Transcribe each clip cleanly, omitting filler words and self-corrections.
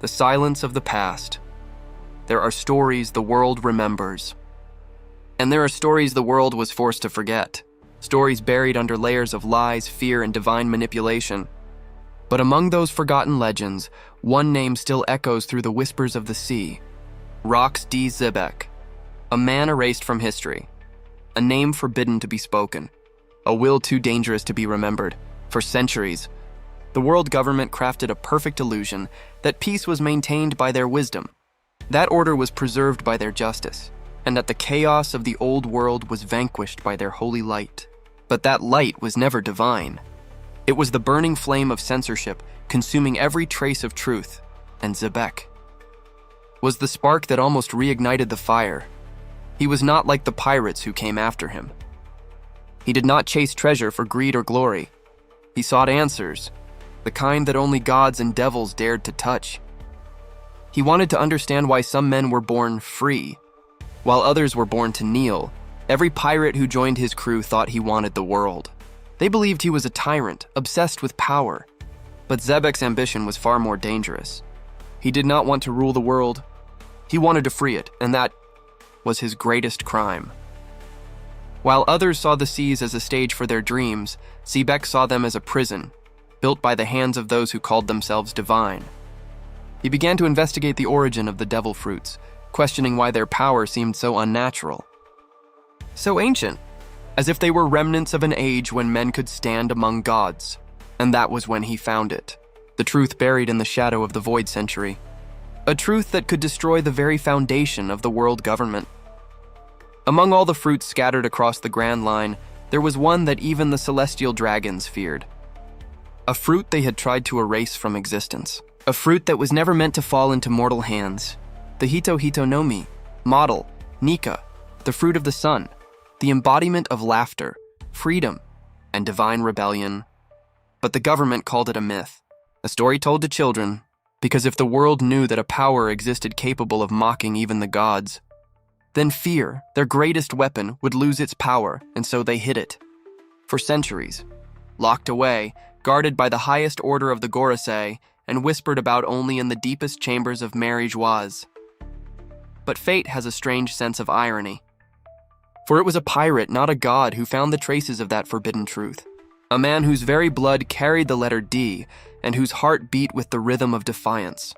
the silence of the past. There are stories the world remembers. And there are stories the world was forced to forget. Stories buried under layers of lies, fear, and divine manipulation. But among those forgotten legends, one name still echoes through the whispers of the sea. Rox D. Zebec. A man erased from history. A name forbidden to be spoken. A will too dangerous to be remembered. For centuries, the world government crafted a perfect illusion that peace was maintained by their wisdom, that order was preserved by their justice, and that the chaos of the old world was vanquished by their holy light. But that light was never divine. It was the burning flame of censorship, consuming every trace of truth, and Zebec was the spark that almost reignited the fire. He was not like the pirates who came after him. He did not chase treasure for greed or glory. He sought answers, the kind that only gods and devils dared to touch. He wanted to understand why some men were born free, while others were born to kneel. Every pirate who joined his crew thought he wanted the world. They believed he was a tyrant, obsessed with power. But Zebec's ambition was far more dangerous. He did not want to rule the world. He wanted to free it, and that was his greatest crime. While others saw the seas as a stage for their dreams, Zebec saw them as a prison, built by the hands of those who called themselves divine. He began to investigate the origin of the devil fruits, questioning why their power seemed so unnatural, so ancient, as if they were remnants of an age when men could stand among gods. And that was when he found it, the truth buried in the shadow of the Void Century, a truth that could destroy the very foundation of the world government. Among all the fruits scattered across the Grand Line, there was one that even the celestial dragons feared. A fruit they had tried to erase from existence. A fruit that was never meant to fall into mortal hands. The Hito Hito no Mi, model, Nika, the fruit of the sun, the embodiment of laughter, freedom, and divine rebellion. But the government called it a myth, a story told to children, because if the world knew that a power existed capable of mocking even the gods, then fear, their greatest weapon, would lose its power, and so they hid it. For centuries, locked away, guarded by the highest order of the Gorosei, and whispered about only in the deepest chambers of Mary Joieuse. But fate has a strange sense of irony. For it was a pirate, not a god, who found the traces of that forbidden truth. A man whose very blood carried the letter D, and whose heart beat with the rhythm of defiance.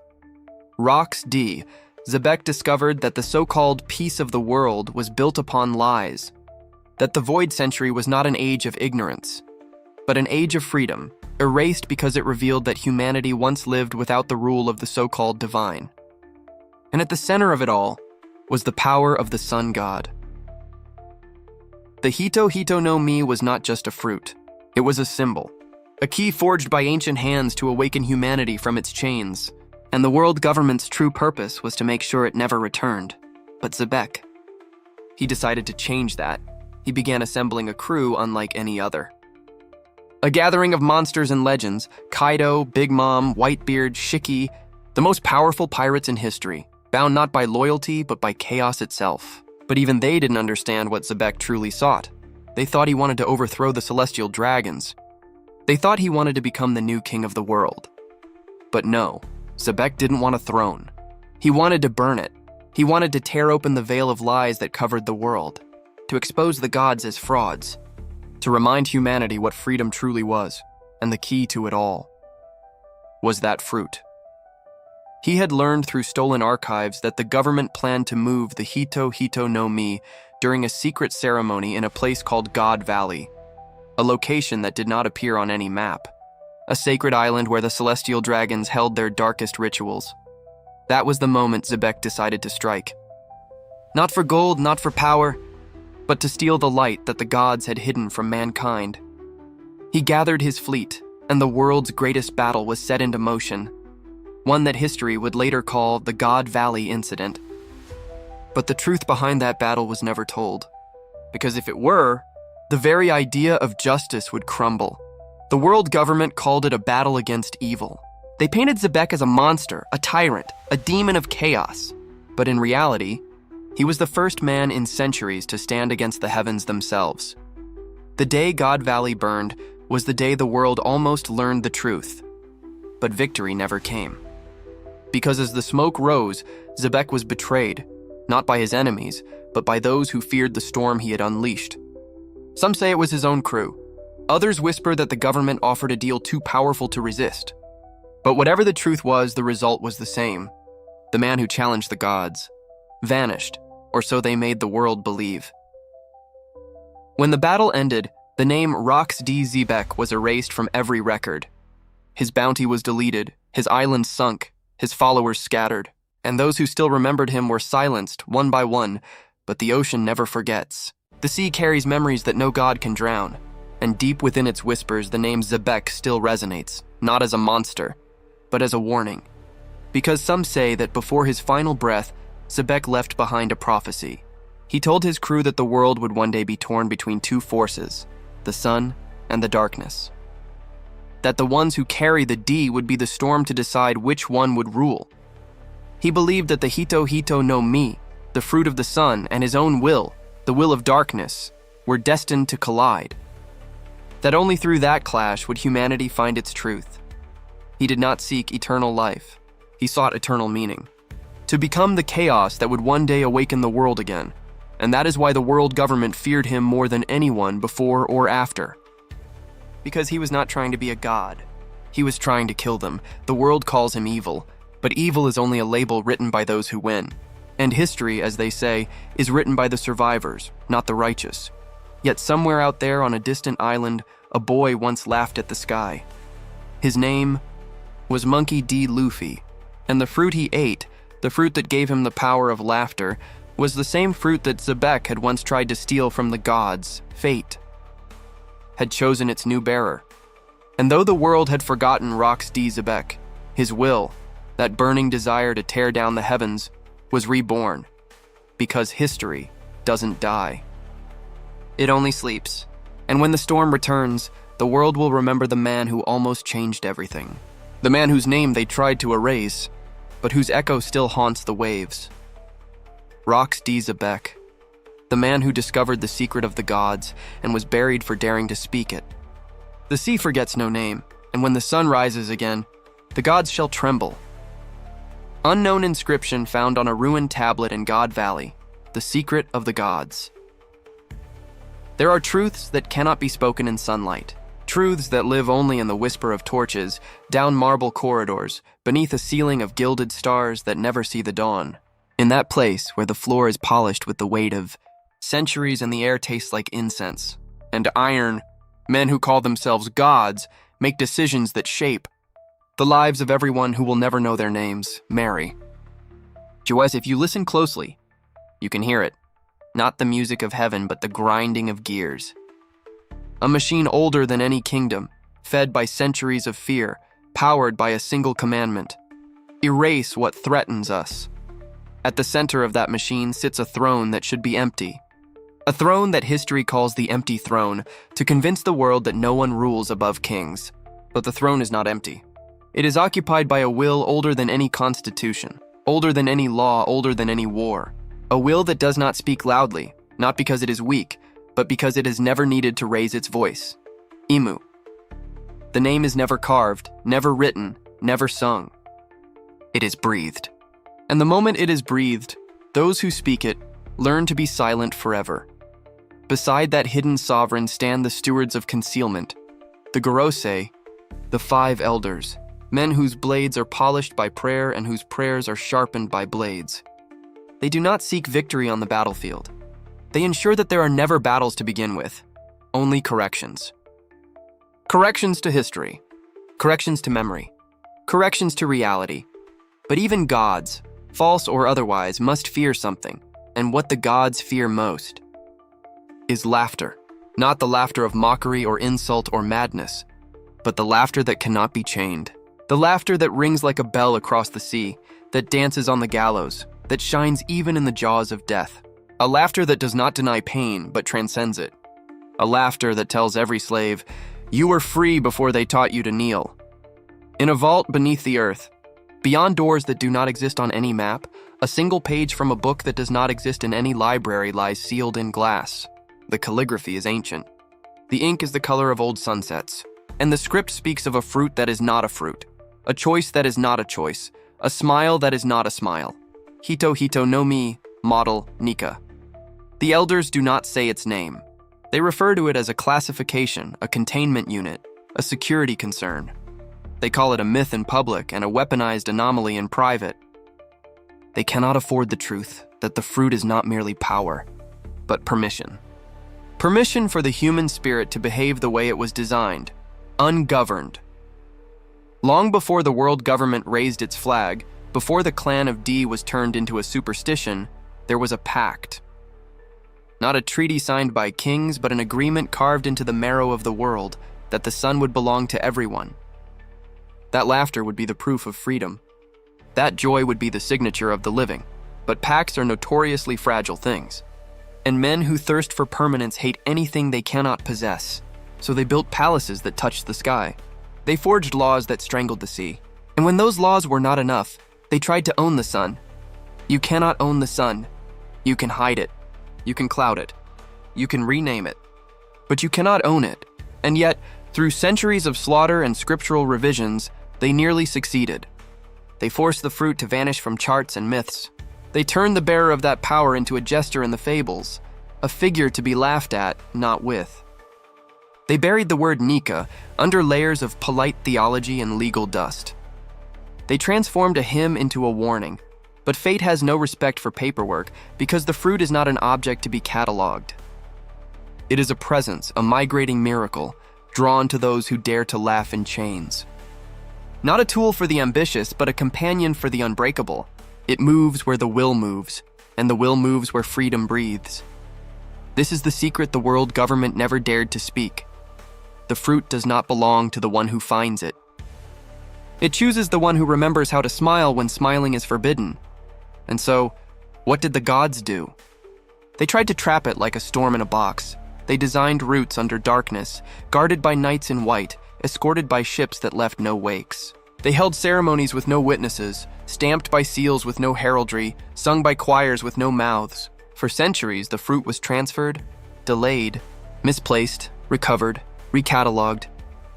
Rox D. Zebec discovered that the so-called peace of the world was built upon lies, that the Void Century was not an age of ignorance, but an age of freedom, erased because it revealed that humanity once lived without the rule of the so-called divine. And at the center of it all was the power of the sun god. The Hito Hito no Mi was not just a fruit. It was a symbol, a key forged by ancient hands to awaken humanity from its chains, and the world government's true purpose was to make sure it never returned. But Zebec, he decided to change that. He began assembling a crew unlike any other. A gathering of monsters and legends, Kaido, Big Mom, Whitebeard, Shiki, the most powerful pirates in history, bound not by loyalty but by chaos itself. But even they didn't understand what Zebec truly sought. They thought he wanted to overthrow the celestial dragons. They thought he wanted to become the new king of the world. But no, Zebec didn't want a throne. He wanted to burn it. He wanted to tear open the veil of lies that covered the world, to expose the gods as frauds, to remind humanity what freedom truly was, and the key to it all was that fruit. He had learned through stolen archives that the government planned to move the Hito Hito no Mi during a secret ceremony in a place called God Valley, a location that did not appear on any map, a sacred island where the celestial dragons held their darkest rituals. That was the moment Zebec decided to strike. Not for gold, not for power, but to steal the light that the gods had hidden from mankind. He gathered his fleet, and the world's greatest battle was set into motion, one that history would later call the God Valley Incident. But the truth behind that battle was never told, because if it were, the very idea of justice would crumble. The world government called it a battle against evil. They painted Zebec as a monster, a tyrant, a demon of chaos. But in reality, he was the first man in centuries to stand against the heavens themselves. The day God Valley burned was the day the world almost learned the truth, but victory never came. because as the smoke rose, Zebec was betrayed, not by his enemies, but by those who feared the storm he had unleashed. Some say it was his own crew. Others whisper that the government offered a deal too powerful to resist. But whatever the truth was, the result was the same. The man who challenged the gods vanished, or so they made the world believe. When the battle ended, the name Rox D. Zebec was erased from every record. His bounty was deleted, his island sunk, his followers scattered, and those who still remembered him were silenced one by one, but the ocean never forgets. The sea carries memories that no god can drown, and deep within its whispers, the name Zebec still resonates, not as a monster, but as a warning. Because some say that before his final breath, Zebec left behind a prophecy. He told his crew that the world would one day be torn between two forces, the sun and the darkness. That the ones who carry the D would be the storm to decide which one would rule. He believed that the Hito Hito no Mi, the fruit of the sun, and his own will, the will of darkness, were destined to collide. That only through that clash would humanity find its truth. He did not seek eternal life. He sought eternal meaning. To become the chaos that would one day awaken the world again. And that is why the world government feared him more than anyone before or after. Because he was not trying to be a god. He was trying to kill them. The world calls him evil, but evil is only a label written by those who win. And history, as they say, is written by the survivors, not the righteous. Yet somewhere out there on a distant island, a boy once laughed at the sky. His name was Monkey D. Luffy, and the fruit he ate, the fruit that gave him the power of laughter, was the same fruit that Zebec had once tried to steal from the gods. Fate had chosen its new bearer. And though the world had forgotten Rox D. Zebec, his will, that burning desire to tear down the heavens, was reborn. Because history doesn't die. It only sleeps. And when the storm returns, the world will remember the man who almost changed everything. The man whose name they tried to erase, but whose echo still haunts the waves. Rox D. Zebec, the man who discovered the secret of the gods and was buried for daring to speak it. The sea forgets no name, and when the sun rises again, the gods shall tremble. Unknown inscription found on a ruined tablet in God Valley, the secret of the gods. There are truths that cannot be spoken in sunlight, truths that live only in the whisper of torches, down marble corridors, beneath a ceiling of gilded stars that never see the dawn. In that place where the floor is polished with the weight of centuries and the air tastes like incense and iron, men who call themselves gods make decisions that shape the lives of everyone who will never know their names. Mary. Joes, if you listen closely, you can hear it. Not the music of heaven, but the grinding of gears. A machine older than any kingdom, fed by centuries of fear, powered by a single commandment. Erase what threatens us. At the center of that machine sits a throne that should be empty. A throne that history calls the empty throne, to convince the world that no one rules above kings. But the throne is not empty. It is occupied by a will older than any constitution, older than any law, older than any war. A will that does not speak loudly, not because it is weak, but because it has never needed to raise its voice. Imu. The name is never carved, never written, never sung. It is breathed. And the moment it is breathed, those who speak it learn to be silent forever. Beside that hidden sovereign stand the stewards of concealment, the Gorosei, the 5 elders, men whose blades are polished by prayer and whose prayers are sharpened by blades. They do not seek victory on the battlefield. They ensure that there are never battles to begin with, only corrections. Corrections to history, corrections to memory, corrections to reality. But even gods, false or otherwise, must fear something, and what the gods fear most is laughter. Not the laughter of mockery or insult or madness, but the laughter that cannot be chained. The laughter that rings like a bell across the sea, that dances on the gallows, that shines even in the jaws of death. A laughter that does not deny pain, but transcends it. A laughter that tells every slave, "You were free before they taught you to kneel." In a vault beneath the earth, beyond doors that do not exist on any map, a single page from a book that does not exist in any library lies sealed in glass. The calligraphy is ancient. The ink is the color of old sunsets. And the script speaks of a fruit that is not a fruit, a choice that is not a choice, a smile that is not a smile. Hito Hito no Mi, model Nika. The elders do not say its name. They refer to it as a classification, a containment unit, a security concern. They call it a myth in public and a weaponized anomaly in private. They cannot afford the truth that the fruit is not merely power, but permission. Permission for the human spirit to behave the way it was designed, ungoverned. Long before the world government raised its flag, before the clan of D was turned into a superstition, there was a pact. Not a treaty signed by kings, but an agreement carved into the marrow of the world that the sun would belong to everyone. That laughter would be the proof of freedom. That joy would be the signature of the living. But pacts are notoriously fragile things. And men who thirst for permanence hate anything they cannot possess. So they built palaces that touched the sky. They forged laws that strangled the sea. And when those laws were not enough, they tried to own the sun. You cannot own the sun. You can hide it. You can cloud it. You can rename it. But you cannot own it. And yet, through centuries of slaughter and scriptural revisions, they nearly succeeded. They forced the fruit to vanish from charts and myths. They turned the bearer of that power into a jester in the fables, a figure to be laughed at, not with. They buried the word Nika under layers of polite theology and legal dust. They transformed a hymn into a warning, but fate has no respect for paperwork because the fruit is not an object to be cataloged. It is a presence, a migrating miracle, drawn to those who dare to laugh in chains. Not a tool for the ambitious, but a companion for the unbreakable. It moves where the will moves, and the will moves where freedom breathes. This is the secret the world government never dared to speak. The fruit does not belong to the one who finds it. It chooses the one who remembers how to smile when smiling is forbidden. And so, what did the gods do? They tried to trap it like a storm in a box. They designed routes under darkness, guarded by knights in white, escorted by ships that left no wakes. They held ceremonies with no witnesses, stamped by seals with no heraldry, sung by choirs with no mouths. For centuries, the fruit was transferred, delayed, misplaced, recovered, recatalogued,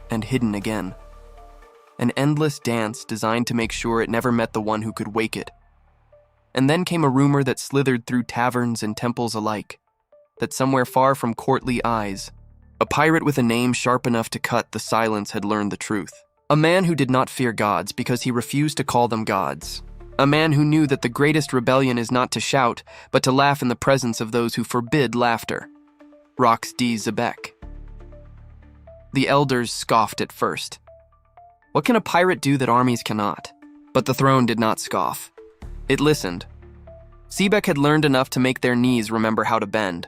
and hidden again. An endless dance designed to make sure it never met the one who could wake it. And then came a rumor that slithered through taverns and temples alike, that somewhere far from courtly eyes, a pirate with a name sharp enough to cut the silence had learned the truth. A man who did not fear gods because he refused to call them gods. A man who knew that the greatest rebellion is not to shout, but to laugh in the presence of those who forbid laughter. Rox D. Zebec. The elders scoffed at first. What can a pirate do that armies cannot? But the throne did not scoff. It listened. Zebec had learned enough to make their knees remember how to bend.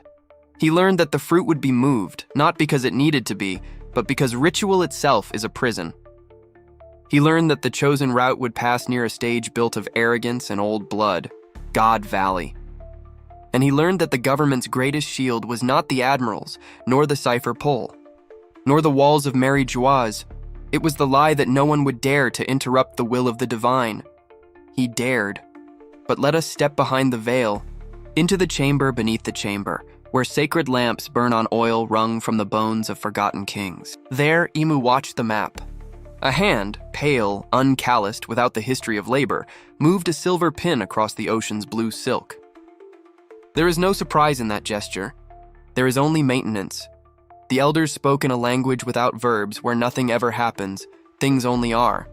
He learned that the fruit would be moved, not because it needed to be, but because ritual itself is a prison. He learned that the chosen route would pass near a stage built of arrogance and old blood, God Valley. And he learned that the government's greatest shield was not the admirals, nor the cipher pole, nor the walls of Mary Joaz. It was the lie that no one would dare to interrupt the will of the divine. He dared. But let us step behind the veil, into the chamber beneath the chamber, where sacred lamps burn on oil wrung from the bones of forgotten kings. There, Imu watched the map. A hand, pale, uncalloused, without the history of labor, moved a silver pin across the ocean's blue silk. There is no surprise in that gesture. There is only maintenance. The elders spoke in a language without verbs where nothing ever happens, things only are.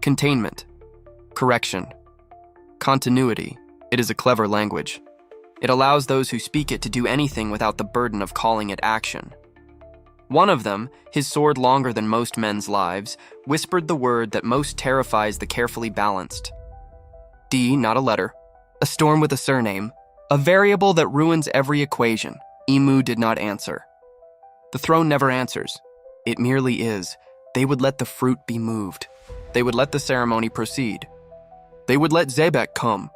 Containment. Correction. Continuity. It is a clever language. It allows those who speak it to do anything without the burden of calling it action. One of them, his sword longer than most men's lives, whispered the word that most terrifies the carefully balanced. D, not a letter. A storm with a surname. A variable that ruins every equation. Imu did not answer. The throne never answers. It merely is. They would let the fruit be moved. They would let the ceremony proceed. They would let Zebec come.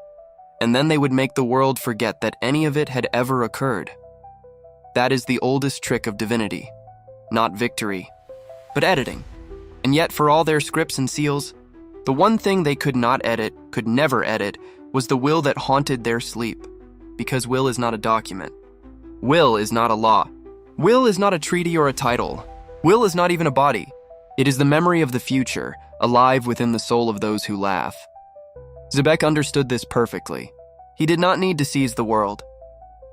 And then they would make the world forget that any of it had ever occurred. That is the oldest trick of divinity. Not victory, but editing. And yet, for all their scripts and seals, the one thing they could not edit, could never edit, was the will that haunted their sleep. Because will is not a document. Will is not a law. Will is not a treaty or a title. Will is not even a body. It is the memory of the future, alive within the soul of those who laugh. Zebec understood this perfectly. He did not need to seize the world.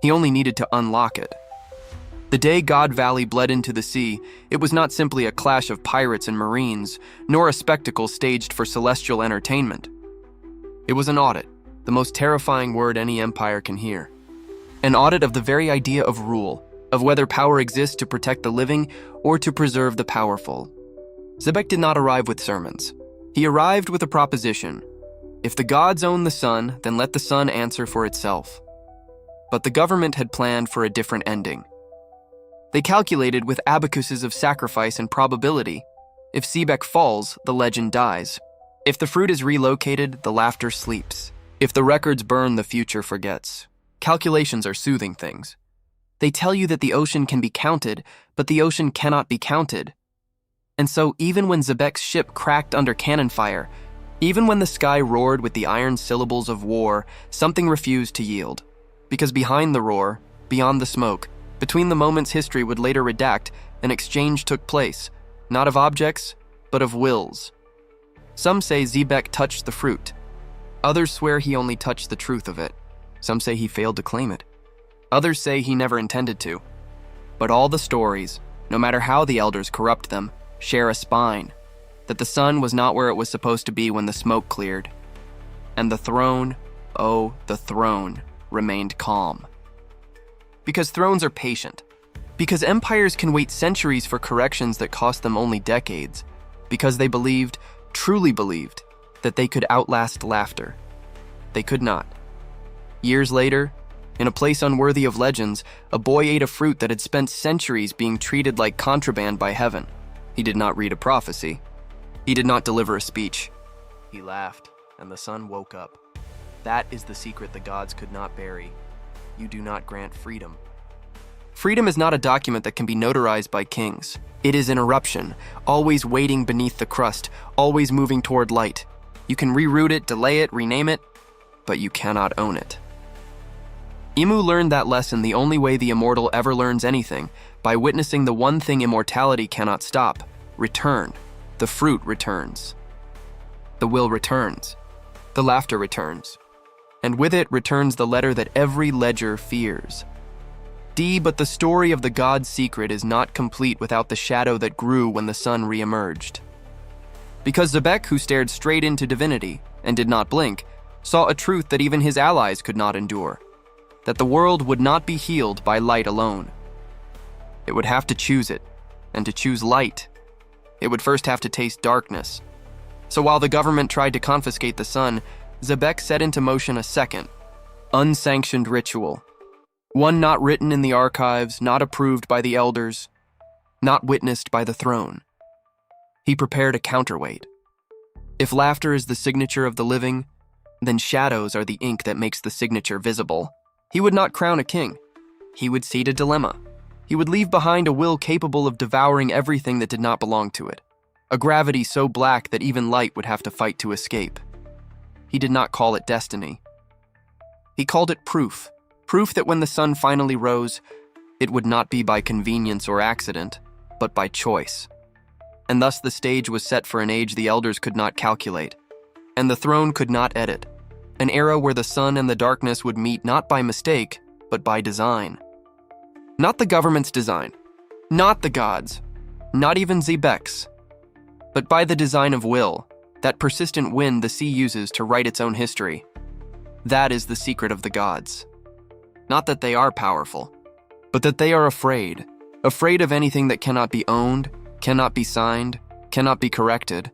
He only needed to unlock it. The day God Valley bled into the sea, it was not simply a clash of pirates and marines, nor a spectacle staged for celestial entertainment. It was an audit, the most terrifying word any empire can hear. An audit of the very idea of rule, of whether power exists to protect the living or to preserve the powerful. Zebec did not arrive with sermons. He arrived with a proposition. If the gods own the sun, then let the sun answer for itself. But the government had planned for a different ending. They calculated with abacuses of sacrifice and probability. If Zebec falls, the legend dies. If the fruit is relocated, the laughter sleeps. If the records burn, the future forgets. Calculations are soothing things. They tell you that the ocean can be counted, but the ocean cannot be counted. And so even when Zebec's ship cracked under cannon fire, even when the sky roared with the iron syllables of war, something refused to yield. Because behind the roar, beyond the smoke, between the moments history would later redact, an exchange took place, not of objects, but of wills. Some say Zebec touched the fruit. Others swear he only touched the truth of it. Some say he failed to claim it. Others say he never intended to. But all the stories, no matter how the elders corrupt them, share a spine, that the sun was not where it was supposed to be when the smoke cleared. And the throne, oh, the throne, remained calm. Because thrones are patient. Because empires can wait centuries for corrections that cost them only decades. Because they believed, truly believed, that they could outlast laughter. They could not. Years later, in a place unworthy of legends, a boy ate a fruit that had spent centuries being treated like contraband by heaven. He did not read a prophecy. He did not deliver a speech. He laughed, and the sun woke up. That is the secret the gods could not bury. You do not grant freedom. Freedom is not a document that can be notarized by kings. It is an eruption, always waiting beneath the crust, always moving toward light. You can reroute it, delay it, rename it, but you cannot own it. Imu learned that lesson the only way the immortal ever learns anything, by witnessing the one thing immortality cannot stop: return. The fruit returns. The will returns. The laughter returns. And with it returns the letter that every ledger fears. But the story of the god's secret is not complete without the shadow that grew when the sun re-emerged. Because Zebec, who stared straight into divinity and did not blink, saw a truth that even his allies could not endure: that the world would not be healed by light alone. It would have to choose it, and to choose light, it would first have to taste darkness. So while the government tried to confiscate the sun, Zebec set into motion a second, unsanctioned ritual. One not written in the archives, not approved by the elders, not witnessed by the throne. He prepared a counterweight. If laughter is the signature of the living, then shadows are the ink that makes the signature visible. He would not crown a king. He would seed a dilemma. He would leave behind a will capable of devouring everything that did not belong to it, a gravity so black that even light would have to fight to escape. He did not call it destiny. He called it proof. Proof that when the sun finally rose, it would not be by convenience or accident, but by choice. And thus the stage was set for an age the elders could not calculate, and the throne could not edit, an era where the sun and the darkness would meet not by mistake, but by design. Not the government's design, not the gods, not even Zebec's, but by the design of will, that persistent wind the sea uses to write its own history. That is the secret of the gods. Not that they are powerful, but that they are afraid of anything that cannot be owned, cannot be signed, cannot be corrected.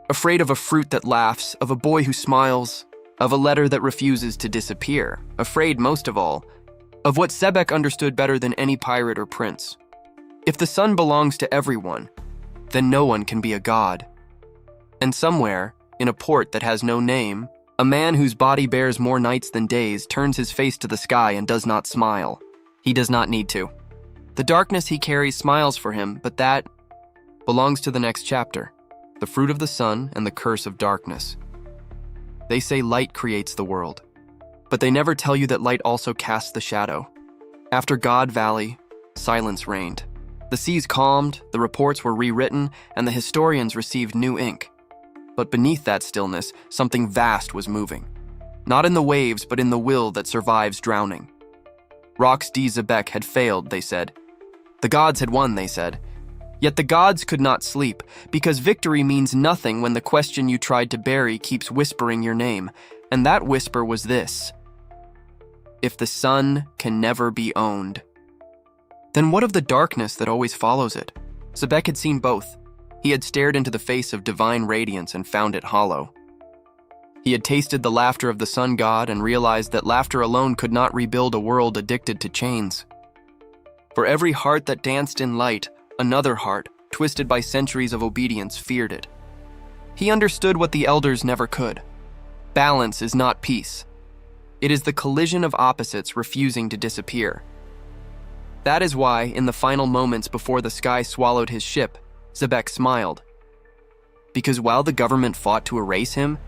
Afraid of a fruit that laughs, of a boy who smiles, of a letter that refuses to disappear. Afraid, most of all, of what Zebec understood better than any pirate or prince. If the sun belongs to everyone, then no one can be a god. And somewhere, in a port that has no name, a man whose body bears more nights than days turns his face to the sky and does not smile. He does not need to. The darkness he carries smiles for him, but that belongs to the next chapter, the fruit of the sun and the curse of darkness. They say light creates the world, but they never tell you that light also casts the shadow. After God Valley, silence reigned. The seas calmed, the reports were rewritten, and the historians received new ink. But beneath that stillness, something vast was moving. Not in the waves, but in the will that survives drowning. Rocks D. Zebec had failed, they said. The gods had won, they said. Yet the gods could not sleep, because victory means nothing when the question you tried to bury keeps whispering your name, and that whisper was this: if the sun can never be owned. Then what of the darkness that always follows it? Zebec had seen both. He had stared into the face of divine radiance and found it hollow. He had tasted the laughter of the sun god and realized that laughter alone could not rebuild a world addicted to chains. For every heart that danced in light, another heart, twisted by centuries of obedience, feared it. He understood what the elders never could. Balance is not peace. It is the collision of opposites refusing to disappear. That is why, in the final moments before the sky swallowed his ship, Zebec smiled. Because while the government fought to erase him,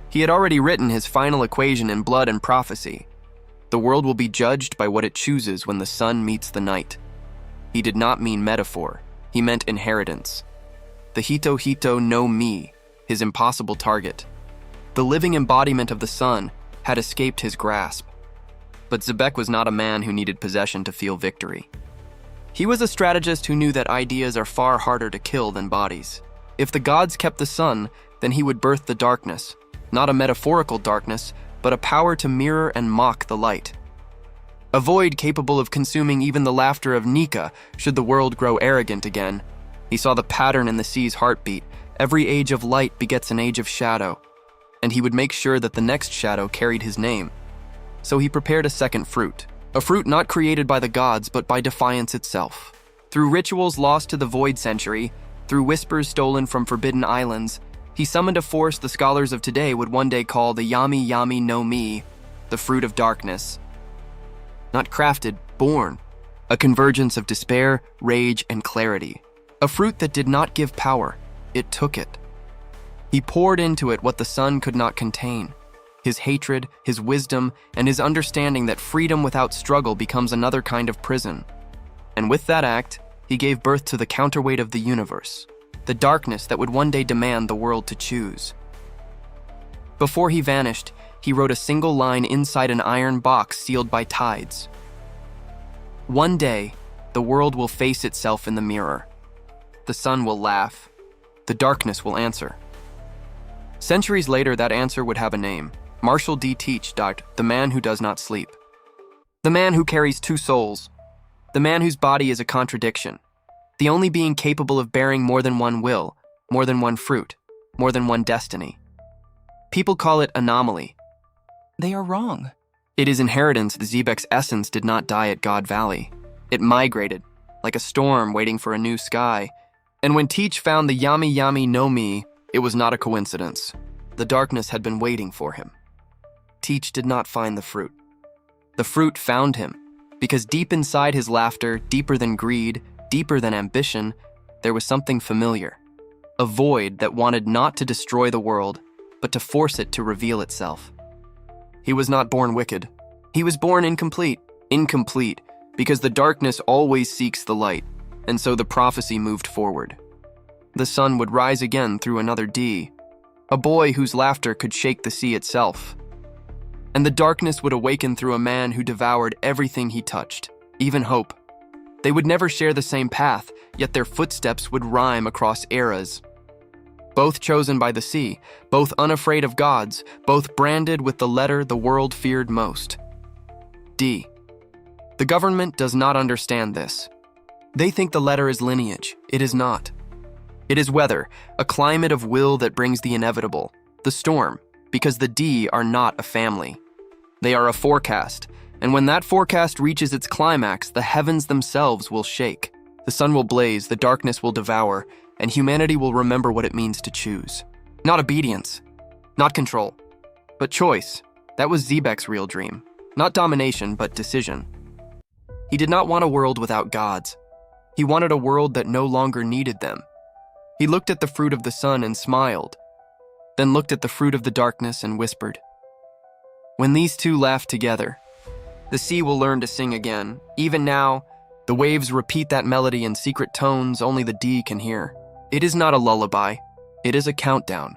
he had already written his final equation in blood and prophecy. The world will be judged by what it chooses when the sun meets the night. He did not mean metaphor, he meant inheritance. The Hito Hito no Mi, his impossible target, the living embodiment of the sun, had escaped his grasp. But Zebec was not a man who needed possession to feel victory. He was a strategist who knew that ideas are far harder to kill than bodies. If the gods kept the sun, then he would birth the darkness, not a metaphorical darkness, but a power to mirror and mock the light. A void capable of consuming even the laughter of Nika should the world grow arrogant again. He saw the pattern in the sea's heartbeat. Every age of light begets an age of shadow, and he would make sure that the next shadow carried his name. So he prepared a second fruit, a fruit not created by the gods but by defiance itself. Through rituals lost to the void century, through whispers stolen from forbidden islands, he summoned a force the scholars of today would one day call the Yami Yami no Mi, the fruit of darkness. Not crafted, born, a convergence of despair, rage, and clarity. A fruit that did not give power, it took it. He poured into it what the sun could not contain. His hatred, his wisdom, and his understanding that freedom without struggle becomes another kind of prison. And with that act, he gave birth to the counterweight of the universe, the darkness that would one day demand the world to choose. Before he vanished, he wrote a single line inside an iron box sealed by tides. One day, the world will face itself in the mirror. The sun will laugh. The darkness will answer. Centuries later, that answer would have a name. Marshall D. Teach, the man who does not sleep. The man who carries two souls. The man whose body is a contradiction. The only being capable of bearing more than one will, more than one fruit, more than one destiny. People call it anomaly. They are wrong. It is inheritance. The Zebec's essence did not die at God Valley. It migrated, like a storm waiting for a new sky. And when Teach found the Yami Yami no Mi, it was not a coincidence. The darkness had been waiting for him. Teach did not find the fruit. The fruit found him, because deep inside his laughter, deeper than greed, deeper than ambition, there was something familiar. A void that wanted not to destroy the world, but to force it to reveal itself. He was not born wicked. He was born incomplete. Incomplete, because the darkness always seeks the light, and so the prophecy moved forward. The sun would rise again through another D, a boy whose laughter could shake the sea itself. And the darkness would awaken through a man who devoured everything he touched, even hope. They would never share the same path, yet their footsteps would rhyme across eras. Both chosen by the sea, both unafraid of gods, both branded with the letter the world feared most. D. The government does not understand this. They think the letter is lineage. It is not. It is weather, a climate of will that brings the inevitable, the storm, because the D are not a family. They are a forecast, and when that forecast reaches its climax, the heavens themselves will shake. The sun will blaze, the darkness will devour, and humanity will remember what it means to choose. Not obedience, not control, but choice. That was Zebec's real dream. Not domination, but decision. He did not want a world without gods. He wanted a world that no longer needed them. He looked at the fruit of the sun and smiled, then looked at the fruit of the darkness and whispered. When these two laugh together, the sea will learn to sing again. Even now, the waves repeat that melody in secret tones only the D can hear. It is not a lullaby. It is a countdown.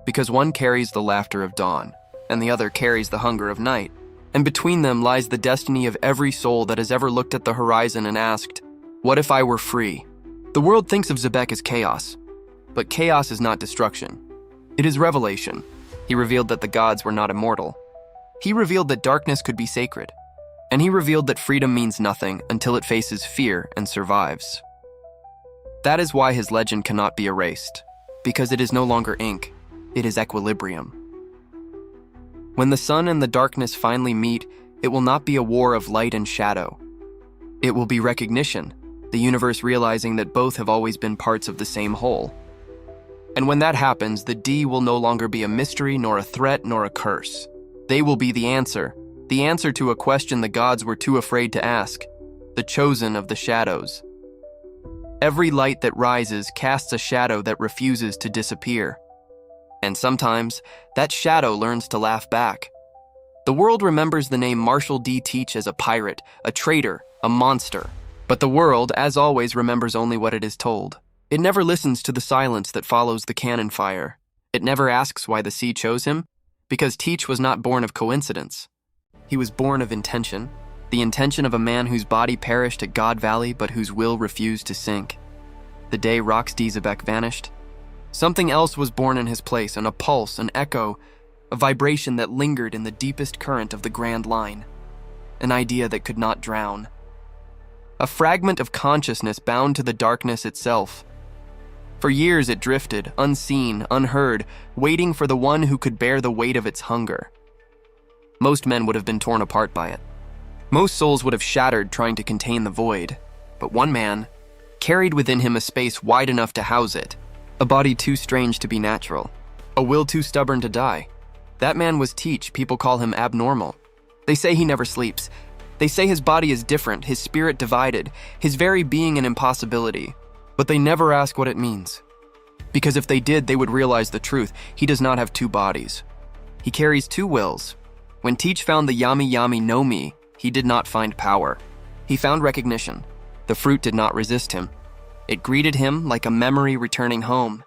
because one carries the laughter of dawn, and the other carries the hunger of night. And between them lies the destiny of every soul that has ever looked at the horizon and asked, "What if I were free?" The world thinks of Zebec as chaos, but chaos is not destruction. It is revelation. He revealed that the gods were not immortal. He revealed that darkness could be sacred. And he revealed that freedom means nothing until it faces fear and survives. That is why his legend cannot be erased, because it is no longer ink, it is equilibrium. When the sun and the darkness finally meet, it will not be a war of light and shadow. It will be recognition, the universe realizing that both have always been parts of the same whole. And when that happens, the D will no longer be a mystery, nor a threat, nor a curse. They will be the answer to a question the gods were too afraid to ask, the chosen of the shadows. Every light that rises casts a shadow that refuses to disappear. And sometimes, that shadow learns to laugh back. The world remembers the name Marshall D. Teach as a pirate, a traitor, a monster. But the world, as always, remembers only what it is told. It never listens to the silence that follows the cannon fire. It never asks why the sea chose him, because Teach was not born of coincidence. He was born of intention, the intention of a man whose body perished at God Valley but whose will refused to sink. The day Rox D. Zebec vanished, something else was born in his place, and a pulse, an echo, a vibration that lingered in the deepest current of the Grand Line. An idea that could not drown. A fragment of consciousness bound to the darkness itself. For years it drifted, unseen, unheard, waiting for the one who could bear the weight of its hunger. Most men would have been torn apart by it. Most souls would have shattered trying to contain the void. But one man carried within him a space wide enough to house it. A body too strange to be natural. A will too stubborn to die. That man was Teach. People call him abnormal. They say he never sleeps. They say his body is different, his spirit divided, his very being an impossibility. But they never ask what it means. Because if they did, they would realize the truth. He does not have two bodies. He carries two wills. When Teach found the Yami Yami no Mi, he did not find power. He found recognition. The fruit did not resist him. It greeted him like a memory returning home.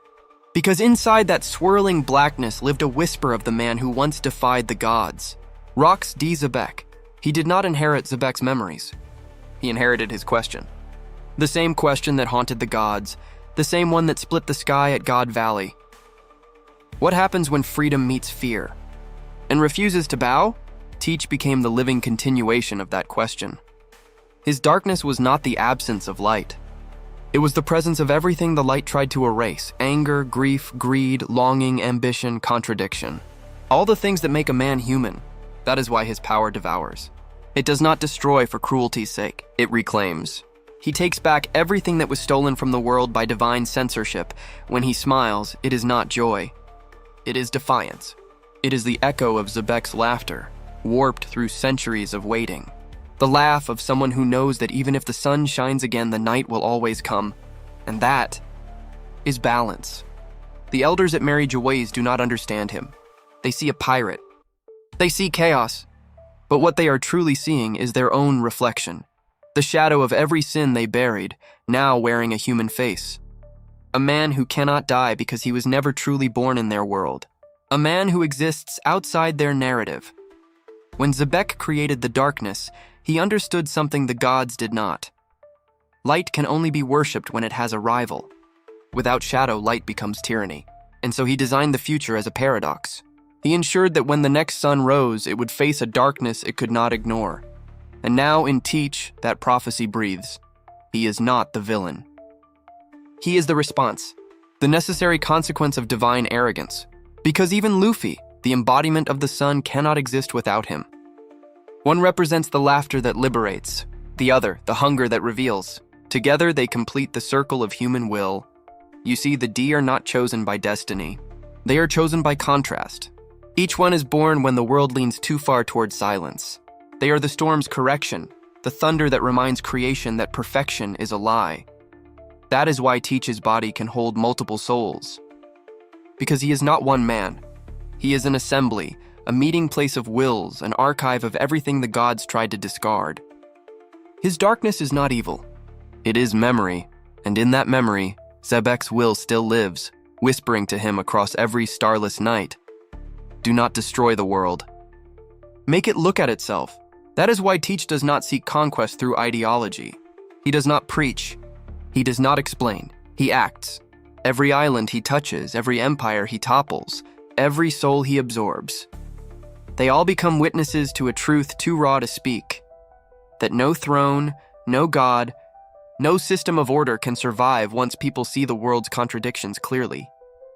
Because inside that swirling blackness lived a whisper of the man who once defied the gods. Rox D. Zebec. He did not inherit Zebec's memories. He inherited his question. The same question that haunted the gods, the same one that split the sky at God Valley. What happens when freedom meets fear? And refuses to bow? Teach became the living continuation of that question. His darkness was not the absence of light. It was the presence of everything the light tried to erase: anger, grief, greed, longing, ambition, contradiction. All the things that make a man human. That is why his power devours. It does not destroy for cruelty's sake. It reclaims. He takes back everything that was stolen from the world by divine censorship. When he smiles, it is not joy. It is defiance. It is the echo of Zebec's laughter, warped through centuries of waiting. The laugh of someone who knows that even if the sun shines again, the night will always come. And that is balance. The elders at Mary Joyce do not understand him. They see a pirate. They see chaos. But what they are truly seeing is their own reflection. The shadow of every sin they buried, now wearing a human face. A man who cannot die because he was never truly born in their world. A man who exists outside their narrative. When Zebec created the darkness, he understood something the gods did not. Light can only be worshipped when it has a rival. Without shadow, light becomes tyranny. And so he designed the future as a paradox. He ensured that when the next sun rose, it would face a darkness it could not ignore. And now in Teach, that prophecy breathes. He is not the villain. He is the response, the necessary consequence of divine arrogance. Because even Luffy, the embodiment of the sun, cannot exist without him. One represents the laughter that liberates, the other, the hunger that reveals. Together, they complete the circle of human will. You see, the D are not chosen by destiny. They are chosen by contrast. Each one is born when the world leans too far toward silence. They are the storm's correction, the thunder that reminds creation that perfection is a lie. That is why Teach's body can hold multiple souls. Because he is not one man. He is an assembly, a meeting place of wills, an archive of everything the gods tried to discard. His darkness is not evil. It is memory, and in that memory, Zebec's will still lives. whispering to him across every starless night, "Do not destroy the world. Make it look at itself." That is why Teach does not seek conquest through ideology. He does not preach. He does not explain. He acts. Every island he touches, every empire he topples, every soul he absorbs, they all become witnesses to a truth too raw to speak, that no throne, no God, no system of order can survive once people see the world's contradictions clearly.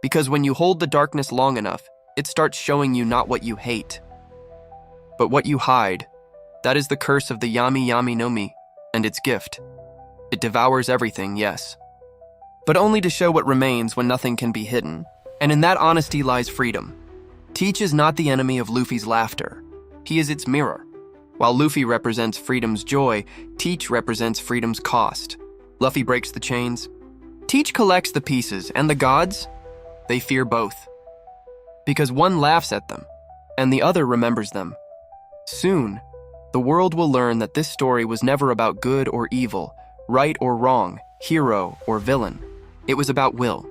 Because when you hold the darkness long enough, it starts showing you not what you hate, but what you hide. That is the curse of the Yami Yami no Mi, and its gift. It devours everything, yes, but only to show what remains when nothing can be hidden. And in that honesty lies freedom. Teach is not the enemy of Luffy's laughter. He is its mirror. While Luffy represents freedom's joy, Teach represents freedom's cost. Luffy breaks the chains. Teach collects the pieces, and the gods, they fear both. Because one laughs at them, and the other remembers them. Soon, the world will learn that this story was never about good or evil, right or wrong, hero or villain. It was about will.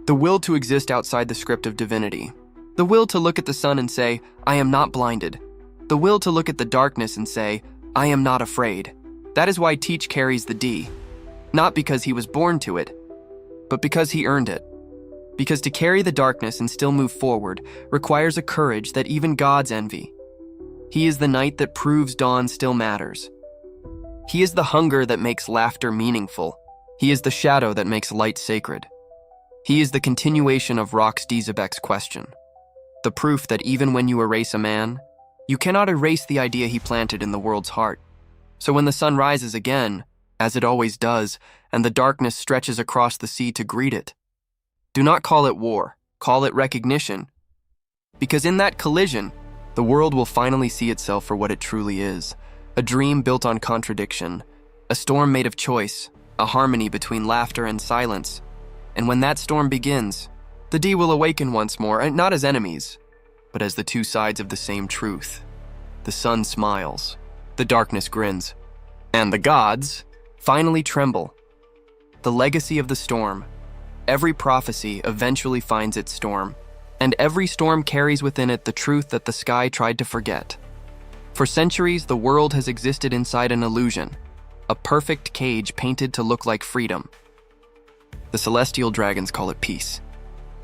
The will to exist outside the script of divinity. The will to look at the sun and say, "I am not blinded." The will to look at the darkness and say, "I am not afraid." That is why Teach carries the D. Not because he was born to it, but because he earned it. Because to carry the darkness and still move forward requires a courage that even gods envy. He is the night that proves dawn still matters. He is the hunger that makes laughter meaningful. He is the shadow that makes light sacred. He is the continuation of Rox D. Zebec's question. The proof that even when you erase a man, you cannot erase the idea he planted in the world's heart. So when the sun rises again, as it always does, and the darkness stretches across the sea to greet it, do not call it war, call it recognition. Because in that collision, the world will finally see itself for what it truly is. A dream built on contradiction, a storm made of choice, a harmony between laughter and silence. And when that storm begins, the D will awaken once more, and not as enemies, but as the two sides of the same truth. The sun smiles, the darkness grins, and the gods finally tremble. The legacy of the storm. Every prophecy eventually finds its storm, and every storm carries within it the truth that the sky tried to forget. For centuries, the world has existed inside an illusion, a perfect cage painted to look like freedom. The celestial dragons call it peace.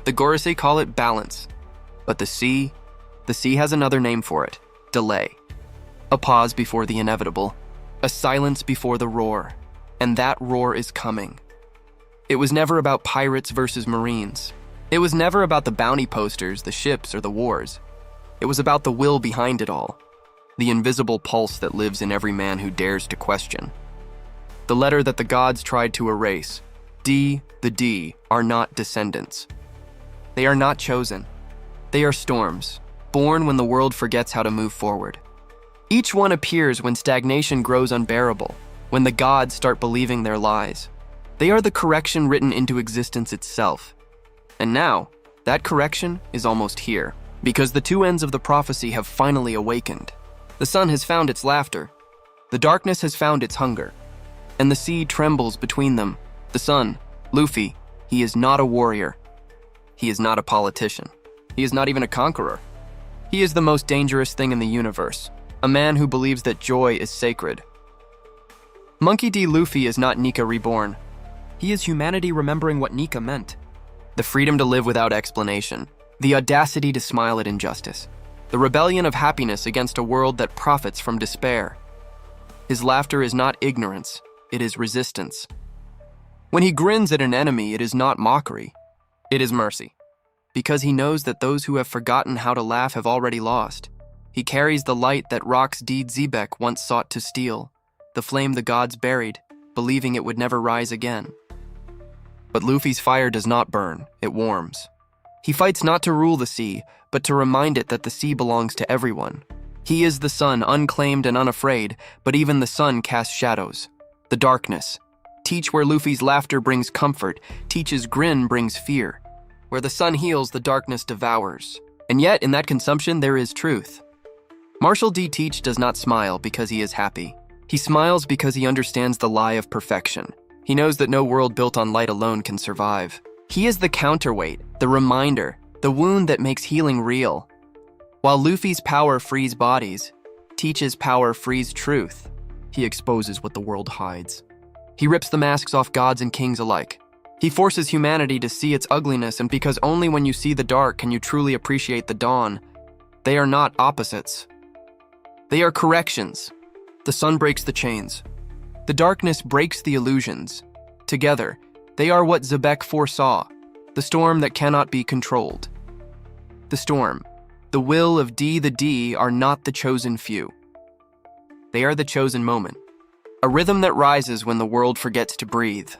The Gorosei call it balance. But the sea has another name for it: delay. A pause before the inevitable, a silence before the roar, and that roar is coming. It was never about pirates versus marines. It was never about the bounty posters, the ships, or the wars. It was about the will behind it all, the invisible pulse that lives in every man who dares to question. The letter that the gods tried to erase. The D, are not descendants. They are not chosen. They are storms, born when the world forgets how to move forward. Each one appears when stagnation grows unbearable, when the gods start believing their lies. They are the correction written into existence itself. And now, that correction is almost here, because the two ends of the prophecy have finally awakened. The sun has found its laughter. The darkness has found its hunger. And the sea trembles between them. The sun, Luffy, he is not a warrior. He is not a politician. He is not even a conqueror. He is the most dangerous thing in the universe, a man who believes that joy is sacred. Monkey D. Luffy is not Nika reborn. He is humanity remembering what Nika meant. The freedom to live without explanation, the audacity to smile at injustice, the rebellion of happiness against a world that profits from despair. His laughter is not ignorance, it is resistance. When he grins at an enemy, it is not mockery, it is mercy. Because he knows that those who have forgotten how to laugh have already lost. He carries the light that Rox D. Zebec once sought to steal, the flame the gods buried, believing it would never rise again. But Luffy's fire does not burn, it warms. He fights not to rule the sea, but to remind it that the sea belongs to everyone. He is the sun, unclaimed and unafraid, but even the sun casts shadows. The darkness. Teach where Luffy's laughter brings comfort, Teach's grin brings fear. Where the sun heals, the darkness devours. And yet, in that consumption, there is truth. Marshall D. Teach does not smile because he is happy. He smiles because he understands the lie of perfection. He knows that no world built on light alone can survive. He is the counterweight, the reminder, the wound that makes healing real. While Luffy's power frees bodies, Teach's power frees truth. He exposes what the world hides. He rips the masks off gods and kings alike. He forces humanity to see its ugliness, and because only when you see the dark can you truly appreciate the dawn, they are not opposites. They are corrections. The sun breaks the chains. The darkness breaks the illusions. Together, they are what Zebec foresaw, the storm that cannot be controlled. The storm, the will of D, the D are not the chosen few. They are the chosen moment, a rhythm that rises when the world forgets to breathe.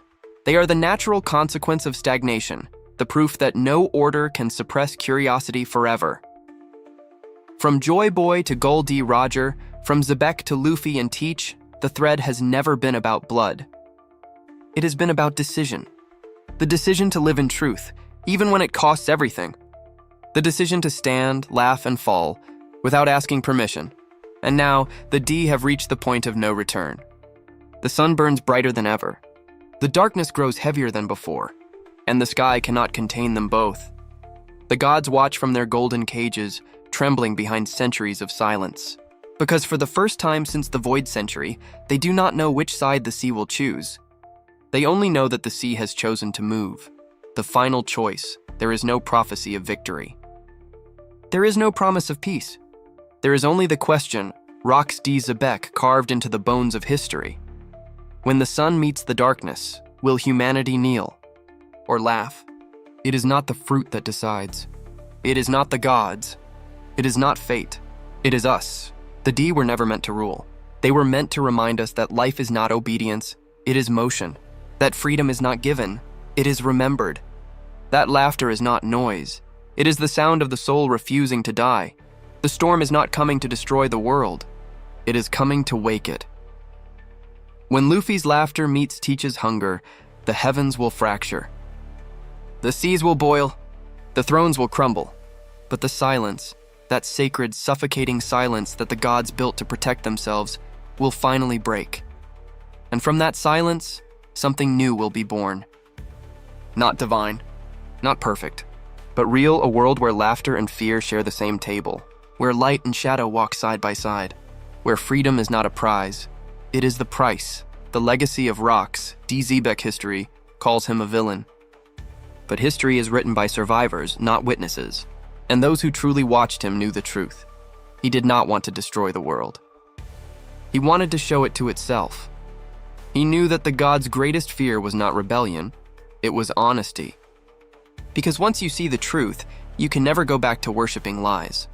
They are the natural consequence of stagnation, the proof that no order can suppress curiosity forever. From Joy Boy to Gol D. Roger, from Zebec to Luffy and Teach, the thread has never been about blood. It has been about decision. The decision to live in truth, even when it costs everything. The decision to stand, laugh, and fall, without asking permission. And now, the D have reached the point of no return. The sun burns brighter than ever. The darkness grows heavier than before, and the sky cannot contain them both. The gods watch from their golden cages, trembling behind centuries of silence. Because for the first time since the Void Century, they do not know which side the sea will choose. They only know that the sea has chosen to move. The final choice. There is no prophecy of victory. There is no promise of peace. There is only the question, Rox D. Zebec carved into the bones of history. When the sun meets the darkness, will humanity kneel or laugh? It is not the fruit that decides. It is not the gods. It is not fate. It is us. The D were never meant to rule. They were meant to remind us that life is not obedience, it is motion. That freedom is not given, it is remembered. That laughter is not noise. It is the sound of the soul refusing to die. The storm is not coming to destroy the world. It is coming to wake it. When Luffy's laughter meets Teach's hunger, the heavens will fracture. The seas will boil, the thrones will crumble, but the silence, that sacred, suffocating silence that the gods built to protect themselves, will finally break. And from that silence, something new will be born. Not divine, not perfect, but real, a world where laughter and fear share the same table, where light and shadow walk side by side, where freedom is not a prize, it is the price. The legacy of Rox, D. Zebec history, calls him a villain. But history is written by survivors, not witnesses, and those who truly watched him knew the truth. He did not want to destroy the world. He wanted to show it to itself. He knew that the gods' greatest fear was not rebellion, it was honesty. Because once you see the truth, you can never go back to worshiping lies.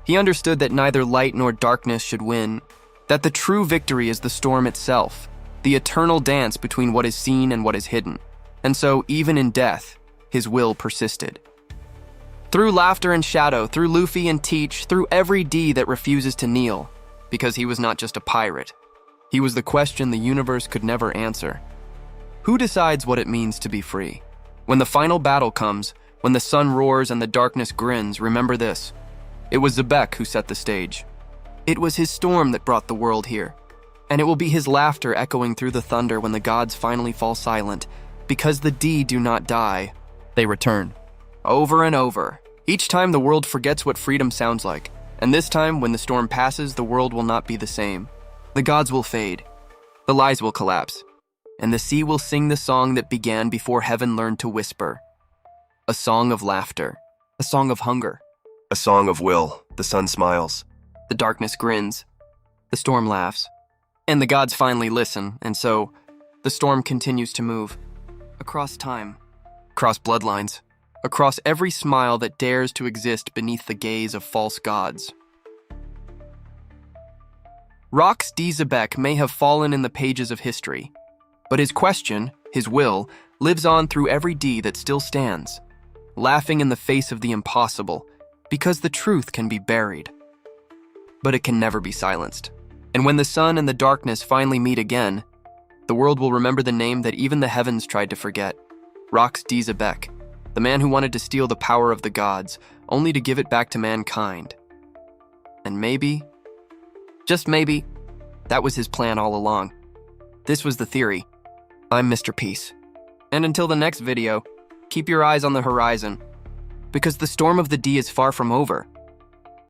He understood that neither light nor darkness should win, that the true victory is the storm itself, the eternal dance between what is seen and what is hidden. And so, even in death, his will persisted. Through laughter and shadow, through Luffy and Teach, through every D that refuses to kneel, because he was not just a pirate. He was the question the universe could never answer. Who decides what it means to be free? When the final battle comes, when the sun roars and the darkness grins, remember this. It was Zebec who set the stage. It was his storm that brought the world here. And it will be his laughter echoing through the thunder when the gods finally fall silent. Because the D do not die, they return. Over and over. Each time the world forgets what freedom sounds like. And this time, when the storm passes, the world will not be the same. The gods will fade. The lies will collapse. And the sea will sing the song that began before heaven learned to whisper. A song of laughter. A song of hunger. A song of will. The sun smiles. The darkness grins. The storm laughs. And the gods finally listen, and so the storm continues to move. Across time. Across bloodlines. Across every smile that dares to exist beneath the gaze of false gods. Rox D. Zebec may have fallen in the pages of history, but his question, his will, lives on through every D that still stands, laughing in the face of the impossible, because the truth can be buried. But it can never be silenced. And when the sun and the darkness finally meet again, the world will remember the name that even the heavens tried to forget, Rox D. Zebec, the man who wanted to steal the power of the gods, only to give it back to mankind. And maybe, just maybe, that was his plan all along. This was the theory. I'm Mr. Peace. And until the next video, Keep your eyes on the horizon, because the storm of the D is far from over.